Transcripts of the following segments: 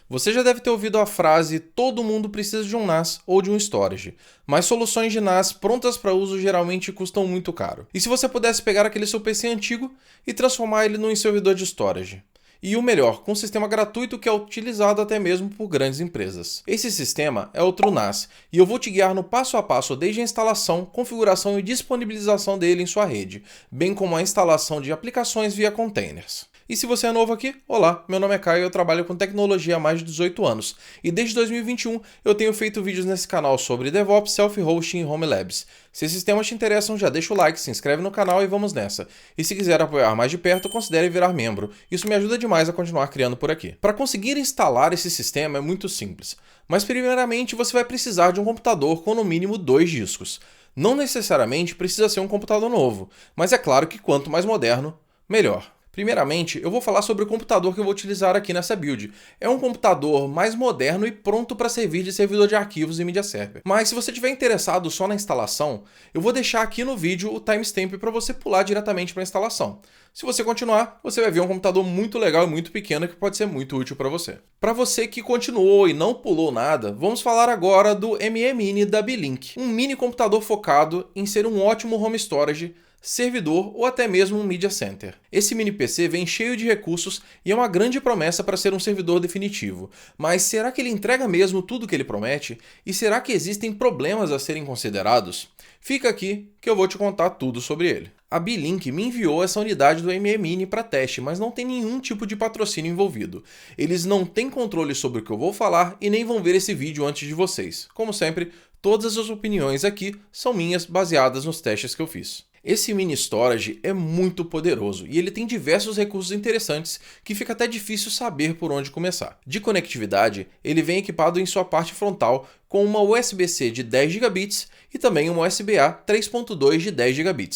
Você já deve ter ouvido a frase todo mundo precisa de um NAS ou de um storage, mas soluções de NAS prontas para uso geralmente custam muito caro. E se você pudesse pegar aquele seu PC antigo e transformar ele num servidor de storage? E o melhor, com um sistema gratuito que é utilizado até mesmo por grandes empresas. Esse sistema é o TrueNAS e eu vou te guiar no passo a passo desde a instalação, configuração e disponibilização dele em sua rede, bem como a instalação de aplicações via containers. E se você é novo aqui, olá, meu nome é Caio e eu trabalho com tecnologia há mais de 18 anos. E desde 2021 eu tenho feito vídeos nesse canal sobre DevOps, Self-Hosting e Home Labs. Se esses temas te interessam, já deixa o like, se inscreve no canal e vamos nessa. E se quiser apoiar mais de perto, considere virar membro. Isso me ajuda demais a continuar criando por aqui. Para conseguir instalar esse sistema é muito simples. Mas primeiramente você vai precisar de um computador com no mínimo 2 discos. Não necessariamente precisa ser um computador novo, mas é claro que quanto mais moderno, melhor. Primeiramente, eu vou falar sobre o computador que eu vou utilizar aqui nessa build. É um computador mais moderno e pronto para servir de servidor de arquivos e media server. Mas se você estiver interessado só na instalação, eu vou deixar aqui no vídeo o timestamp para você pular diretamente para a instalação. Se você continuar, você vai ver um computador muito legal e muito pequeno que pode ser muito útil para você. Para você que continuou e não pulou nada, vamos falar agora do ME Mini da Beelink. Um mini computador focado em ser um ótimo home storage, servidor ou até mesmo um media center. Esse mini PC vem cheio de recursos e é uma grande promessa para ser um servidor definitivo. Mas será que ele entrega mesmo tudo o que ele promete? E será que existem problemas a serem considerados? Fica aqui que eu vou te contar tudo sobre ele. A Beelink me enviou essa unidade do ME Mini para teste, mas não tem nenhum tipo de patrocínio envolvido. Eles não têm controle sobre o que eu vou falar e nem vão ver esse vídeo antes de vocês. Como sempre, todas as opiniões aqui são minhas, baseadas nos testes que eu fiz. Esse mini storage é muito poderoso e ele tem diversos recursos interessantes que fica até difícil saber por onde começar. De conectividade, ele vem equipado em sua parte frontal com uma USB-C de 10 GB e também uma USB-A 3.2 de 10 GB,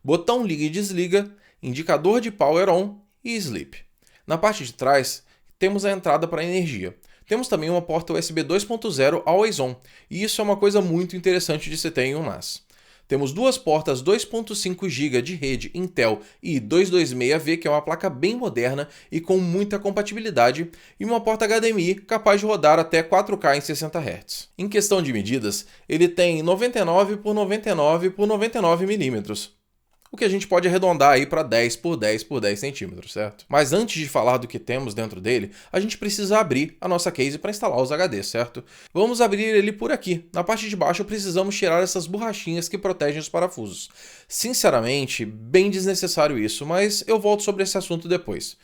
botão liga e desliga, indicador de power on e sleep. Na parte de trás, temos a entrada para energia. Temos também uma porta USB 2.0 Always On, e isso é uma coisa muito interessante de se ter em um NAS. Temos duas portas 2.5 GB de rede Intel i226V, que é uma placa bem moderna e com muita compatibilidade, e uma porta HDMI capaz de rodar até 4K em 60 Hz. Em questão de medidas, ele tem 99 por 99 por 99 mm. O que a gente pode arredondar aí para 10 por 10 por 10 centímetros, certo? Mas antes de falar do que temos dentro dele, a gente precisa abrir a nossa case para instalar os HDs, certo? Vamos abrir ele por aqui. Na parte de baixo precisamos tirar essas borrachinhas que protegem os parafusos. Sinceramente, bem desnecessário isso, mas eu volto sobre esse assunto depois.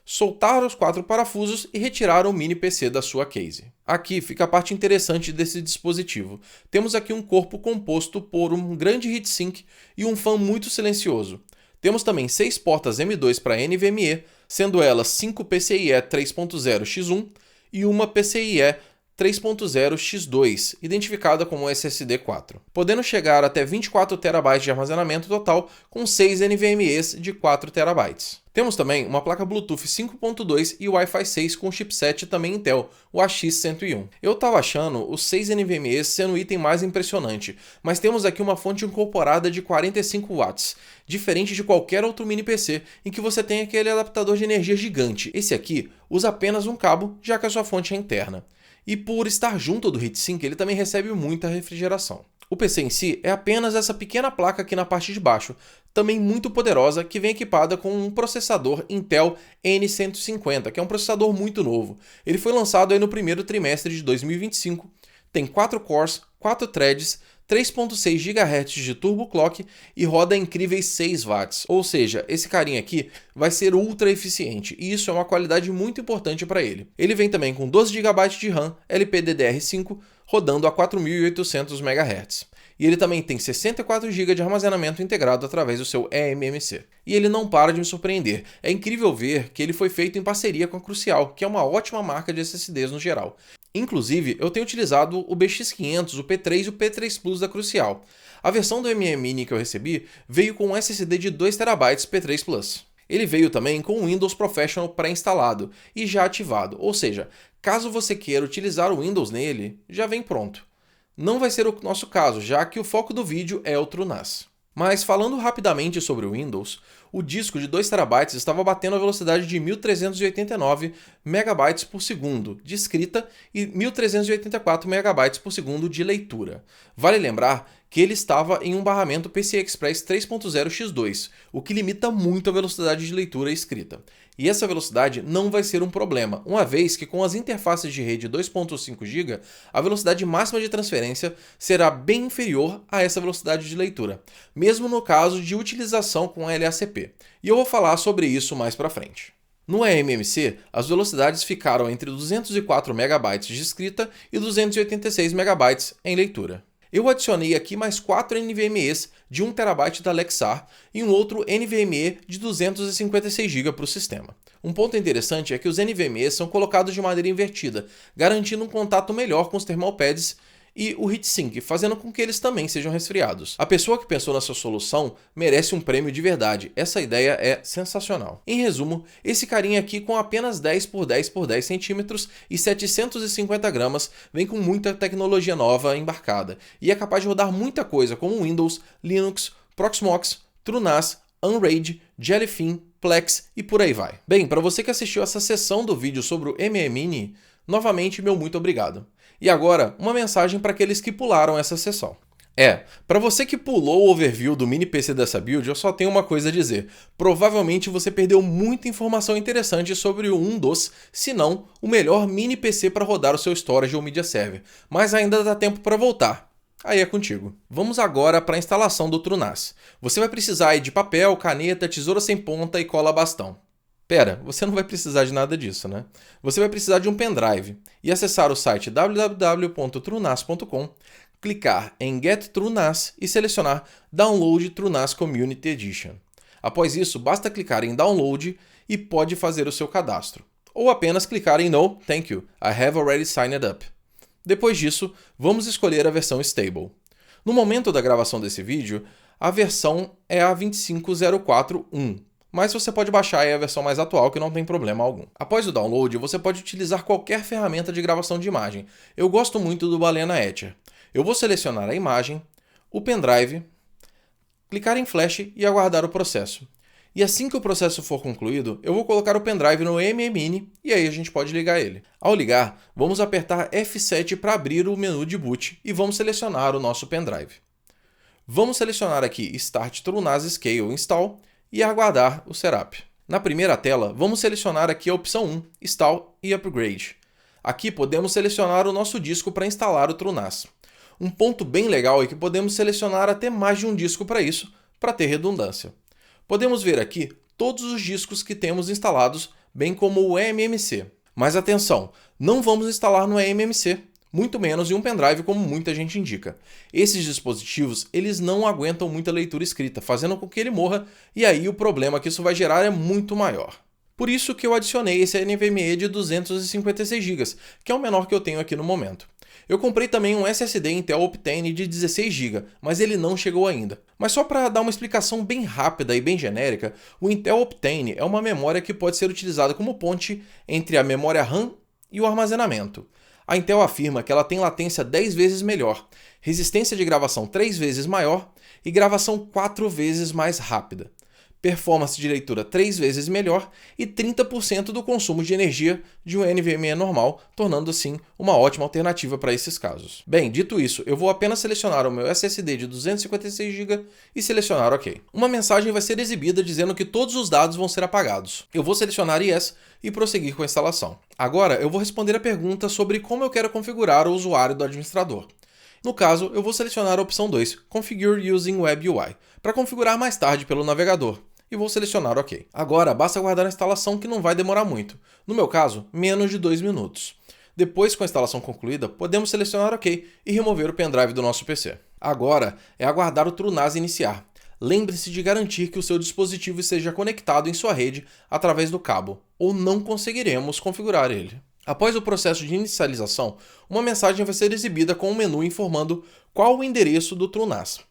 Soltar os 4 parafusos e retirar o mini PC da sua case. Aqui fica a parte interessante desse dispositivo. Temos aqui um corpo composto por um grande heatsink e um fã muito silencioso. Temos também 6 portas M2 para NVMe, sendo elas 5 PCIe 3.0 X1 e uma PCIe 3.0 X2, identificada como SSD 4, podendo chegar até 24 TB de armazenamento total com 6 NVMe's de 4 TB. Temos também uma placa Bluetooth 5.2 e Wi-Fi 6 com chipset também Intel, o AX101. Eu estava achando os 6 NVMe's sendo o item mais impressionante, mas temos aqui uma fonte incorporada de 45 watts, diferente de qualquer outro mini PC em que você tem aquele adaptador de energia gigante. Esse aqui usa apenas um cabo, já que a sua fonte é interna. E por estar junto do heatsink, ele também recebe muita refrigeração. O PC em si é apenas essa pequena placa aqui na parte de baixo, também muito poderosa, que vem equipada com um processador Intel N150, que é um processador muito novo. Ele foi lançado aí no primeiro trimestre de 2025, tem 4 cores, 4 threads, 3.6 GHz de turbo clock e roda incríveis 6 watts. Ou seja, esse carinha aqui vai ser ultra eficiente e isso é uma qualidade muito importante para ele. Ele vem também com 12 GB de RAM LPDDR5 rodando a 4.800 MHz. E ele também tem 64 GB de armazenamento integrado através do seu eMMC. E ele não para de me surpreender. É incrível ver que ele foi feito em parceria com a Crucial, que é uma ótima marca de SSDs no geral. Inclusive, eu tenho utilizado o BX500, o P3 e o P3 Plus da Crucial. A versão do ME Mini que eu recebi veio com um SSD de 2 TB P3 Plus. Ele veio também com o Windows Professional pré-instalado e já ativado, ou seja, caso você queira utilizar o Windows nele, já vem pronto. Não vai ser o nosso caso, já que o foco do vídeo é o TrueNAS. Mas falando rapidamente sobre o Windows, o disco de 2 TB estava batendo a velocidade de 1389 MB por segundo de escrita e 1384 MB por segundo de leitura. Vale lembrar que ele estava em um barramento PCI Express 3.0 x2, o que limita muito a velocidade de leitura e escrita. E essa velocidade não vai ser um problema, uma vez que com as interfaces de rede 2.5 GB, a velocidade máxima de transferência será bem inferior a essa velocidade de leitura, mesmo no caso de utilização com LACP. E eu vou falar sobre isso mais para frente. No eMMC, as velocidades ficaram entre 204 MB de escrita e 286 MB em leitura. Eu adicionei aqui mais 4 NVMEs de 1 TB da Lexar e um outro NVMe de 256 GB para o sistema. Um ponto interessante é que os NVMEs são colocados de maneira invertida, garantindo um contato melhor com os thermal pads e o heatsink, fazendo com que eles também sejam resfriados. A pessoa que pensou nessa solução merece um prêmio de verdade, essa ideia é sensacional. Em resumo, esse carinha aqui com apenas 10 por 10 por 10 centímetros e 750 gramas vem com muita tecnologia nova embarcada e é capaz de rodar muita coisa como Windows, Linux, Proxmox, TrueNAS, Unraid, Jellyfin, Plex e por aí vai. Bem, para você que assistiu essa sessão do vídeo sobre o MMini, novamente meu muito obrigado. E agora, uma mensagem para aqueles que pularam essa sessão. Para você que pulou o overview do mini PC dessa build, eu só tenho uma coisa a dizer. Provavelmente você perdeu muita informação interessante sobre um dos, se não, o melhor mini PC para rodar o seu storage ou media server. Mas ainda dá tempo para voltar. Aí é contigo. Vamos agora para a instalação do TrueNAS. Você vai precisar de papel, caneta, tesoura sem ponta e cola bastão. Pera, você não vai precisar de nada disso, né? Você vai precisar de um pendrive e acessar o site www.truenas.com, clicar em Get TrueNAS e selecionar Download TrueNAS Community Edition. Após isso, basta clicar em Download e pode fazer o seu cadastro. Ou apenas clicar em No, Thank you, I have already signed up. Depois disso, vamos escolher a versão Stable. No momento da gravação desse vídeo, a versão é a 25041. Mas você pode baixar aí a versão mais atual que não tem problema algum. Após o download, você pode utilizar qualquer ferramenta de gravação de imagem. Eu gosto muito do Balena Etcher. Eu vou selecionar a imagem, o pendrive, clicar em Flash e aguardar o processo. E assim que o processo for concluído, eu vou colocar o pendrive no MMini e aí a gente pode ligar ele. Ao ligar, vamos apertar F7 para abrir o menu de boot e vamos selecionar o nosso pendrive. Vamos selecionar aqui Start TrueNAS Scale Install e aguardar o setup. Na primeira tela, vamos selecionar aqui a opção 1, Install e Upgrade. Aqui podemos selecionar o nosso disco para instalar o TrueNAS. Um ponto bem legal é que podemos selecionar até mais de um disco para isso, para ter redundância. Podemos ver aqui todos os discos que temos instalados, bem como o eMMC. Mas atenção, não vamos instalar no eMMC, muito menos em um pendrive como muita gente indica. Esses dispositivos, eles não aguentam muita leitura escrita, fazendo com que ele morra, e aí o problema que isso vai gerar é muito maior. Por isso que eu adicionei esse NVMe de 256 GB, que é o menor que eu tenho aqui no momento. Eu comprei também um SSD Intel Optane de 16 GB, mas ele não chegou ainda. Mas só para dar uma explicação bem rápida e bem genérica, o Intel Optane é uma memória que pode ser utilizada como ponte entre a memória RAM e o armazenamento. A Intel afirma que ela tem latência 10 vezes melhor, resistência de gravação 3 vezes maior e gravação 4 vezes mais rápida, performance de leitura 3 vezes melhor e 30% do consumo de energia de um NVMe normal, tornando assim uma ótima alternativa para esses casos. Bem, dito isso, eu vou apenas selecionar o meu SSD de 256 GB e selecionar OK. Uma mensagem vai ser exibida dizendo que todos os dados vão ser apagados. Eu vou selecionar Yes e prosseguir com a instalação. Agora eu vou responder a pergunta sobre como eu quero configurar o usuário do administrador. No caso, eu vou selecionar a opção 2, Configure Using Web UI, para configurar mais tarde pelo navegador, e vou selecionar OK. Agora, basta aguardar a instalação que não vai demorar muito. No meu caso, menos de 2 minutos. Depois, com a instalação concluída, podemos selecionar OK e remover o pendrive do nosso PC. Agora, é aguardar o TrueNAS iniciar. Lembre-se de garantir que o seu dispositivo esteja conectado em sua rede através do cabo, ou não conseguiremos configurar ele. Após o processo de inicialização, uma mensagem vai ser exibida com um menu informando qual o endereço do TrueNAS.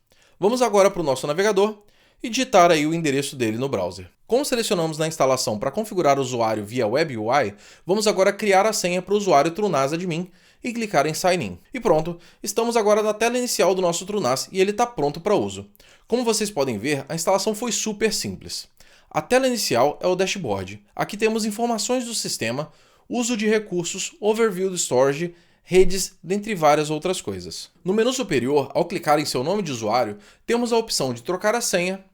Vamos agora para o nosso navegador e digitar aí o endereço dele no browser. Como selecionamos na instalação para configurar o usuário via Web UI, vamos agora criar a senha para o usuário TrueNAS Admin e clicar em Sign In. E pronto, estamos agora na tela inicial do nosso TrueNAS e ele está pronto para uso. Como vocês podem ver, a instalação foi super simples. A tela inicial é o dashboard. Aqui temos informações do sistema, uso de recursos, overview do storage, redes, dentre várias outras coisas. No menu superior, ao clicar em seu nome de usuário, temos a opção de trocar a senha,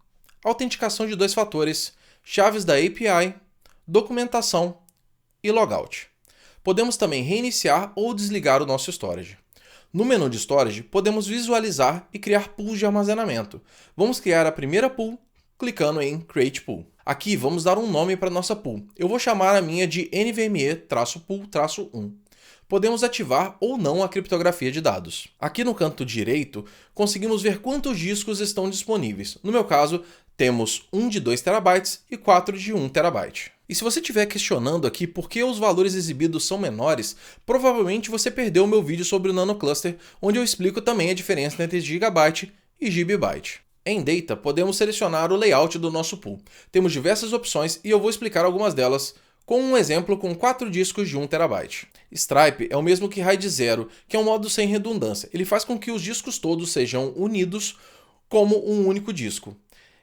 autenticação de 2 fatores, chaves da API, documentação e logout. Podemos também reiniciar ou desligar o nosso storage. No menu de storage, podemos visualizar e criar pools de armazenamento. Vamos criar a primeira pool clicando em Create Pool. Aqui vamos dar um nome para nossa pool. Eu vou chamar a minha de NVMe-pool-1. Podemos ativar ou não a criptografia de dados. Aqui no canto direito, conseguimos ver quantos discos estão disponíveis. No meu caso, temos um de 2 TB e 4 de 1 TB. E se você estiver questionando aqui por que os valores exibidos são menores, provavelmente você perdeu o meu vídeo sobre o NanoCluster, onde eu explico também a diferença entre GB e GB. Em Data, podemos selecionar o layout do nosso pool. Temos diversas opções e eu vou explicar algumas delas, com um exemplo com 4 discos de 1 TB. Stripe é o mesmo que RAID 0, que é um modo sem redundância. Ele faz com que os discos todos sejam unidos como um único disco.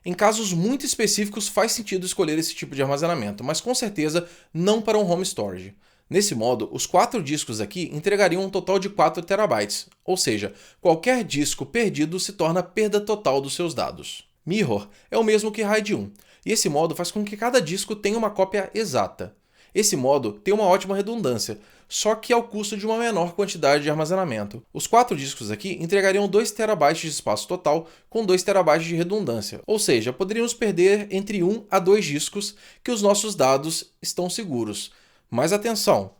Em casos muito específicos faz sentido escolher esse tipo de armazenamento, mas com certeza não para um home storage. Nesse modo, os 4 discos aqui entregariam um total de 4 TB, ou seja, qualquer disco perdido se torna perda total dos seus dados. Mirror é o mesmo que RAID 1, e esse modo faz com que cada disco tenha uma cópia exata. Esse modo tem uma ótima redundância, só que ao custo de uma menor quantidade de armazenamento. Os 4 discos aqui entregariam 2 TB de espaço total com 2 TB de redundância, ou seja, poderíamos perder entre 1 a 2 discos que os nossos dados estão seguros. Mas atenção,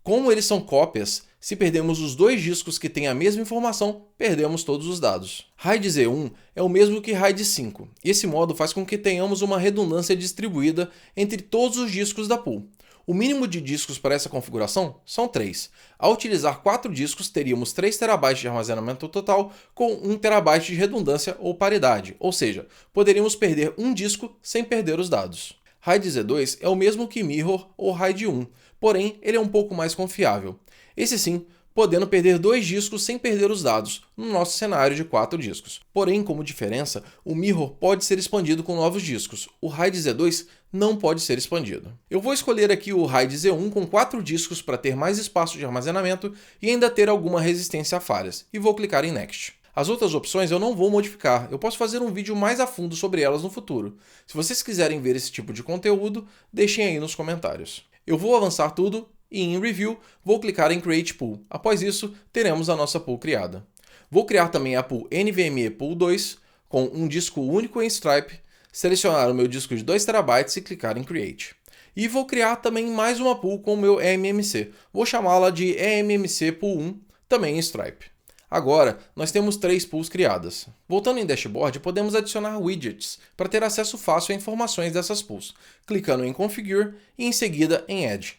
como eles são cópias, se perdemos os 2 discos que têm a mesma informação, perdemos todos os dados. RAID Z1 é o mesmo que RAID 5, e esse modo faz com que tenhamos uma redundância distribuída entre todos os discos da pool. O mínimo de discos para essa configuração são 3. Ao utilizar 4 discos, teríamos 3 TB de armazenamento total com 1 TB de redundância ou paridade, ou seja, poderíamos perder um disco sem perder os dados. RAID Z2 é o mesmo que Mirror ou RAID 1, porém ele é um pouco mais confiável. Esse sim, podendo perder 2 discos sem perder os dados, no nosso cenário de 4 discos. Porém, como diferença, o Mirror pode ser expandido com novos discos, o RAID Z2 não pode ser expandido. Eu vou escolher aqui o RAID Z1 com 4 discos para ter mais espaço de armazenamento e ainda ter alguma resistência a falhas, e vou clicar em Next. As outras opções eu não vou modificar, eu posso fazer um vídeo mais a fundo sobre elas no futuro. Se vocês quiserem ver esse tipo de conteúdo, deixem aí nos comentários. Eu vou avançar tudo e em Review vou clicar em Create Pool. Após isso, teremos a nossa pool criada. Vou criar também a pool NVMe Pool 2 com um disco único em Stripe, selecionar o meu disco de 2 TB e clicar em Create. E vou criar também mais uma pool com o meu eMMC. Vou chamá-la de eMMC Pool 1, também em Stripe. Agora, nós temos 3 pools criadas. Voltando em Dashboard, podemos adicionar widgets para ter acesso fácil a informações dessas pools, clicando em Configure e em seguida em Add.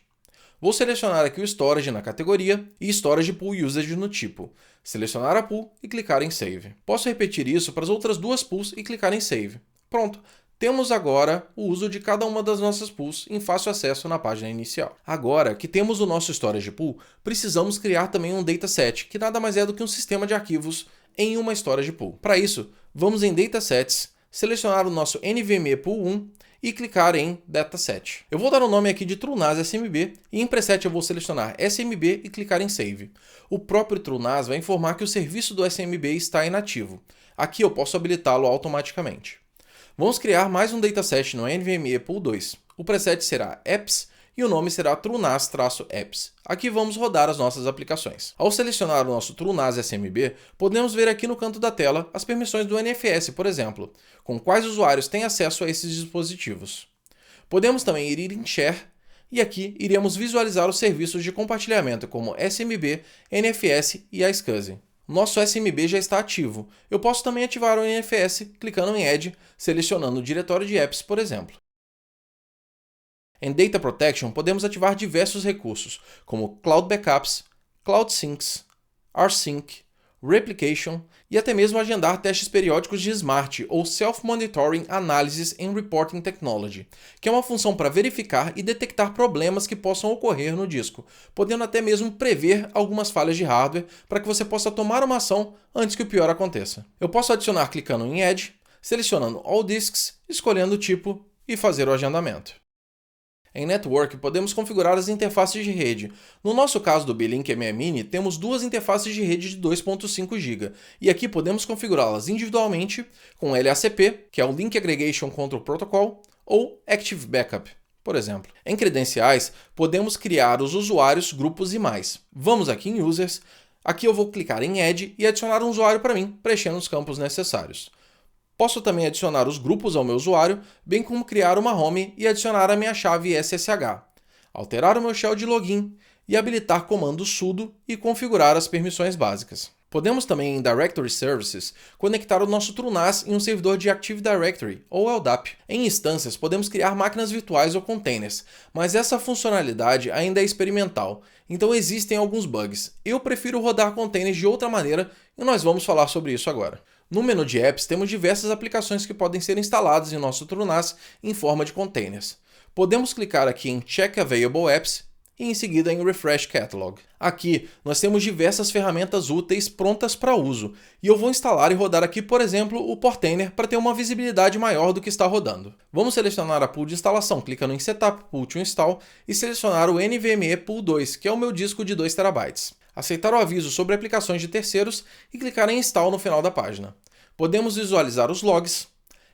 Vou selecionar aqui o Storage na categoria e Storage Pool Usage no tipo. Selecionar a pool e clicar em Save. Posso repetir isso para as outras 2 pools e clicar em Save. Pronto! Temos agora o uso de cada uma das nossas pools em fácil acesso na página inicial. Agora que temos o nosso Storage Pool, precisamos criar também um dataset, que nada mais é do que um sistema de arquivos em uma Storage Pool. Para isso, vamos em Datasets, selecionar o nosso NVMe Pool 1 e clicar em Dataset. Eu vou dar o nome aqui de TrueNAS SMB e em Preset eu vou selecionar SMB e clicar em Save. O próprio TrueNAS vai informar que o serviço do SMB está inativo. Aqui eu posso habilitá-lo automaticamente. Vamos criar mais um dataset no NVMe Pool 2. O preset será apps e o nome será TrueNAS-apps. Aqui vamos rodar as nossas aplicações. Ao selecionar o nosso TrueNAS SMB, podemos ver aqui no canto da tela as permissões do NFS, por exemplo, com quais usuários têm acesso a esses dispositivos. Podemos também ir em Share e aqui iremos visualizar os serviços de compartilhamento como SMB, NFS e iSCSI. Nosso SMB já está ativo. Eu posso também ativar o NFS clicando em Add, selecionando o diretório de apps, por exemplo. Em Data Protection, podemos ativar diversos recursos, como Cloud Backups, Cloud Syncs, rsync, replication e até mesmo agendar testes periódicos de SMART, ou Self-Monitoring Analysis and Reporting Technology, que é uma função para verificar e detectar problemas que possam ocorrer no disco, podendo até mesmo prever algumas falhas de hardware para que você possa tomar uma ação antes que o pior aconteça. Eu posso adicionar clicando em Add, selecionando All Disks, escolhendo o tipo e fazer o agendamento. Em Network, podemos configurar as interfaces de rede. No nosso caso do Beelink ME Mini, temos duas interfaces de rede de 2.5 GB, e aqui podemos configurá-las individualmente com LACP, que é o Link Aggregation Control Protocol, ou Active Backup, por exemplo. Em credenciais, podemos criar os usuários, grupos e mais. Vamos aqui em Users, aqui eu vou clicar em Add e adicionar um usuário para mim, preenchendo os campos necessários. Posso também adicionar os grupos ao meu usuário, bem como criar uma home e adicionar a minha chave SSH, alterar o meu shell de login e habilitar comando sudo e configurar as permissões básicas. Podemos também em Directory Services conectar o nosso TrueNAS em um servidor de Active Directory, ou LDAP. Em instâncias, podemos criar máquinas virtuais ou containers, mas essa funcionalidade ainda é experimental, então existem alguns bugs. Eu prefiro rodar containers de outra maneira e nós vamos falar sobre isso agora. No menu de Apps, temos diversas aplicações que podem ser instaladas em nosso TrueNAS em forma de containers. Podemos clicar aqui em Check Available Apps e em seguida em Refresh Catalog. Aqui, nós temos diversas ferramentas úteis prontas para uso, e eu vou instalar e rodar aqui, por exemplo, o Portainer para ter uma visibilidade maior do que está rodando. Vamos selecionar a pool de instalação, clicando em Setup Pool to Install e selecionar o NVMe Pool 2, que é o meu disco de 2 TB. Aceitar o aviso sobre aplicações de terceiros e clicar em Install no final da página. Podemos visualizar os logs,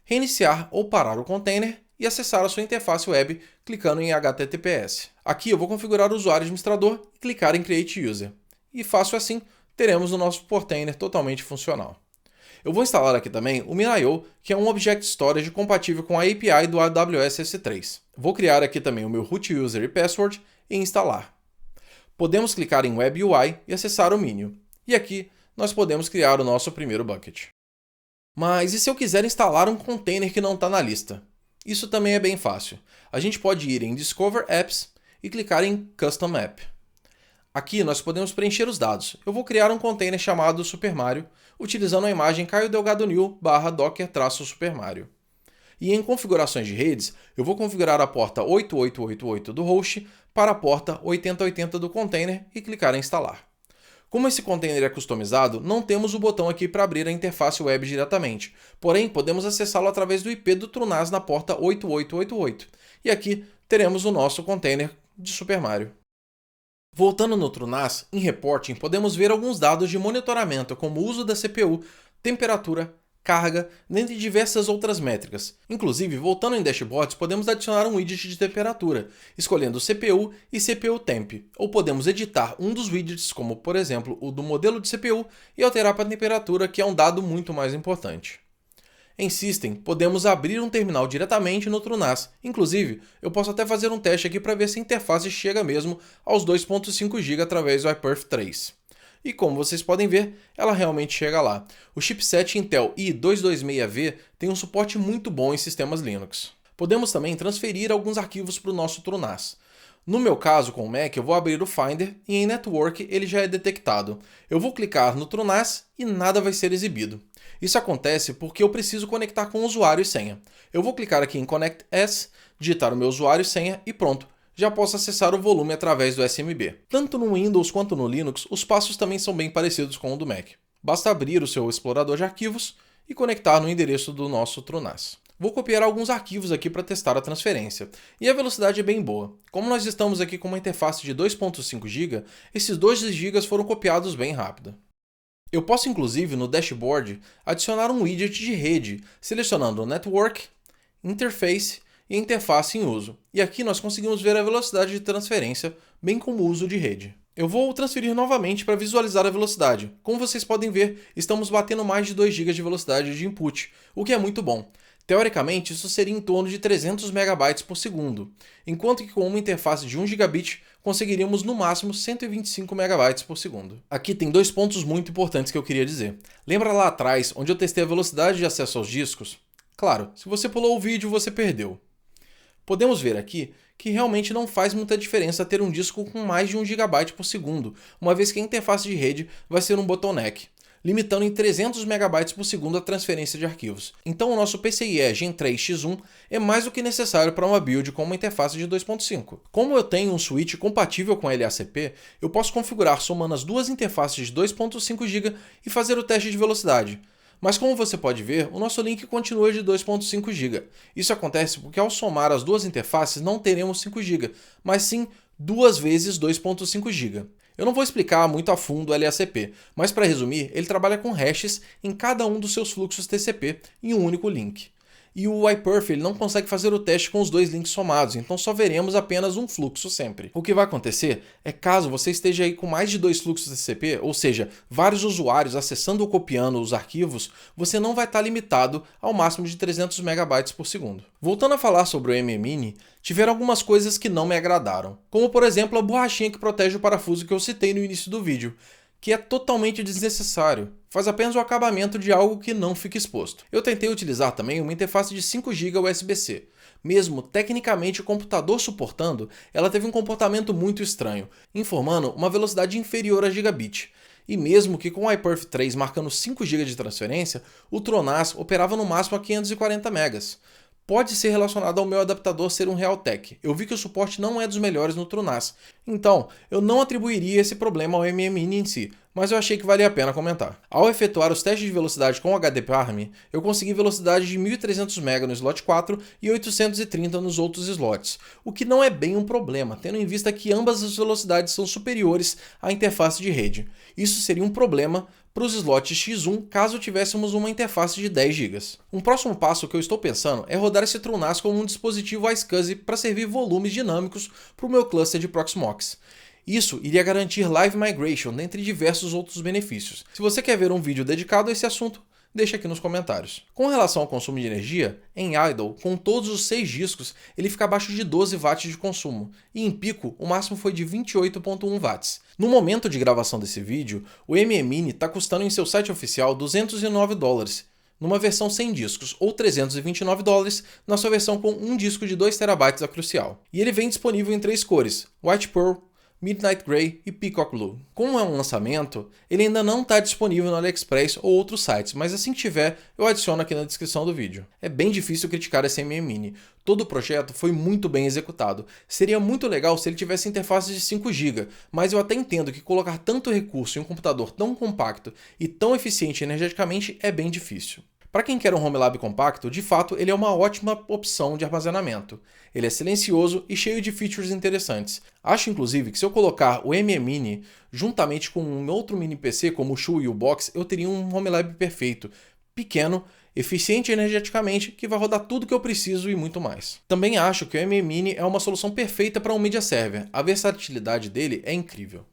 reiniciar ou parar o container e acessar a sua interface web clicando em HTTPS. Aqui eu vou configurar o usuário administrador e clicar em Create User. E fácil assim, teremos o nosso Portainer totalmente funcional. Eu vou instalar aqui também o MinIO, que é um Object Storage compatível com a API do AWS S3. Vou criar aqui também o meu root user e password e instalar. Podemos clicar em Web UI e acessar o Minion. E aqui nós podemos criar o nosso primeiro bucket. Mas e se eu quiser instalar um container que não está na lista? Isso também é bem fácil. A gente pode ir em Discover Apps e clicar em Custom App. Aqui nós podemos preencher os dados. Eu vou criar um container chamado Super Mario, utilizando a imagem Caio Delgado New /docker-Super Mario. E em configurações de redes, eu vou configurar a porta 8888 do host para a porta 8080 do container e clicar em instalar. Como esse container é customizado, não temos o botão aqui para abrir a interface web diretamente, porém podemos acessá-lo através do IP do TrueNAS na porta 8888. E aqui teremos o nosso container de Super Mario. Voltando no TrueNAS, em Reporting podemos ver alguns dados de monitoramento como o uso da CPU, temperatura, carga, dentre diversas outras métricas. Inclusive, voltando em Dashboards, podemos adicionar um widget de temperatura, escolhendo CPU e CPU Temp, ou podemos editar um dos widgets, como por exemplo o do modelo de CPU, e alterar para a temperatura, que é um dado muito mais importante. Em System, podemos abrir um terminal diretamente no TrueNAS. Inclusive, eu posso até fazer um teste aqui para ver se a interface chega mesmo aos 2.5 GB através do iPerf 3. E como vocês podem ver, ela realmente chega lá. O chipset Intel i226V tem um suporte muito bom em sistemas Linux. Podemos também transferir alguns arquivos para o nosso TrueNAS. No meu caso, com o Mac, eu vou abrir o Finder e em Network ele já é detectado. Eu vou clicar no TrueNAS e nada vai ser exibido. Isso acontece porque eu preciso conectar com o usuário e senha. Eu vou clicar aqui em Connect As, digitar o meu usuário e senha e pronto. Já posso acessar o volume através do SMB. Tanto no Windows quanto no Linux, os passos também são bem parecidos com o do Mac. Basta abrir o seu explorador de arquivos e conectar no endereço do nosso TrueNAS. Vou copiar alguns arquivos aqui para testar a transferência, e a velocidade é bem boa. Como nós estamos aqui com uma interface de 2.5 GB, esses 2 GB foram copiados bem rápido. Eu posso inclusive no dashboard adicionar um widget de rede, selecionando o Network, Interface e interface em uso. E aqui nós conseguimos ver a velocidade de transferência, bem como o uso de rede. Eu vou transferir novamente para visualizar a velocidade. Como vocês podem ver, estamos batendo mais de 2 GB de velocidade de input, o que é muito bom. Teoricamente, isso seria em torno de 300 MB por segundo, enquanto que com uma interface de 1 GB conseguiríamos no máximo 125 MB por segundo. Aqui tem 2 pontos muito importantes que eu queria dizer. Lembra lá atrás, onde eu testei a velocidade de acesso aos discos? Claro, se você pulou o vídeo, você perdeu. Podemos ver aqui que realmente não faz muita diferença ter um disco com mais de 1 GB por segundo, uma vez que a interface de rede vai ser um bottleneck. limitando em 300 MB por segundo a transferência de arquivos. Então o nosso PCIe Gen 3 X1 é mais do que necessário para uma build com uma interface de 2.5. Como eu tenho um switch compatível com LACP, eu posso configurar somando as duas interfaces de 2.5 GB e fazer o teste de velocidade. Mas como você pode ver, o nosso link continua de 2.5 GB. Isso acontece porque ao somar as duas interfaces não teremos 5 GB, mas sim 2 vezes 2.5 GB. Eu não vou explicar muito a fundo o LACP, mas para resumir, ele trabalha com hashes em cada um dos seus fluxos TCP em um único link. E o iPerf ele não consegue fazer o teste com os dois links somados, então só veremos apenas um fluxo sempre. O que vai acontecer é caso você esteja aí com mais de 2 fluxos TCP, ou seja, vários usuários acessando ou copiando os arquivos, você não vai estar limitado ao máximo de 300 MB por segundo. Voltando a falar sobre o MMINI, tiveram algumas coisas que não me agradaram, como por exemplo a borrachinha que protege o parafuso que eu citei no início do vídeo, que é totalmente desnecessário. Faz apenas o acabamento de algo que não fica exposto. Eu tentei utilizar também uma interface de 5 GB USB-C. Mesmo tecnicamente o computador suportando, ela teve um comportamento muito estranho, informando uma velocidade inferior a gigabit. E mesmo que com o iPerf 3 marcando 5 GB de transferência, o TrueNAS operava no máximo a 540 MB. Pode ser relacionado ao meu adaptador ser um Realtek. Eu vi que o suporte não é dos melhores no TrueNAS. Então, eu não atribuiria esse problema ao MMINI em si, mas eu achei que valia a pena comentar. Ao efetuar os testes de velocidade com o HDPARM, eu consegui velocidade de 1300 MB no slot 4 e 830 nos outros slots, o que não é bem um problema, tendo em vista que ambas as velocidades são superiores à interface de rede. Isso seria um problema para os slots X1 caso tivéssemos uma interface de 10 GB. Um próximo passo que eu estou pensando é rodar esse TrueNAS como um dispositivo iSCSI para servir volumes dinâmicos para o meu cluster de Proxmox. Isso iria garantir Live Migration, dentre diversos outros benefícios. Se você quer ver um vídeo dedicado a esse assunto, deixa aqui nos comentários. Com relação ao consumo de energia, em idle, com todos os 6 discos, ele fica abaixo de 12 watts de consumo, e em pico o máximo foi de 28,1 watts. No momento de gravação desse vídeo, o MMINI está custando em seu site oficial $209, numa versão sem discos, ou $329 na sua versão com um disco de 2 TB a crucial. E ele vem disponível em 3 cores, White Pearl, Midnight Grey e Peacock Blue. Como é um lançamento, ele ainda não está disponível no AliExpress ou outros sites, mas assim que tiver, eu adiciono aqui na descrição do vídeo. É bem difícil criticar esse MMINI. Todo o projeto foi muito bem executado. Seria muito legal se ele tivesse interface de 5 GB, mas eu até entendo que colocar tanto recurso em um computador tão compacto e tão eficiente energeticamente é bem difícil. Para quem quer um home lab compacto, de fato ele é uma ótima opção de armazenamento. Ele é silencioso e cheio de features interessantes. Acho inclusive que se eu colocar o MMINI juntamente com um outro mini PC como o Shu e o Box, eu teria um home lab perfeito, pequeno, eficiente energeticamente, que vai rodar tudo que eu preciso e muito mais. Também acho que o MMINI é uma solução perfeita para um media server. A versatilidade dele é incrível.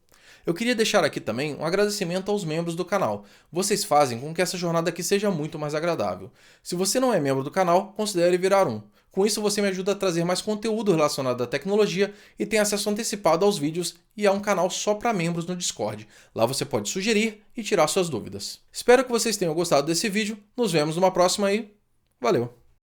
Eu queria deixar aqui também um agradecimento aos membros do canal. Vocês fazem com que essa jornada aqui seja muito mais agradável. Se você não é membro do canal, considere virar um. Com isso você me ajuda a trazer mais conteúdo relacionado à tecnologia e tem acesso antecipado aos vídeos e a um canal só para membros no Discord. Lá você pode sugerir e tirar suas dúvidas. Espero que vocês tenham gostado desse vídeo. Nos vemos numa próxima e valeu!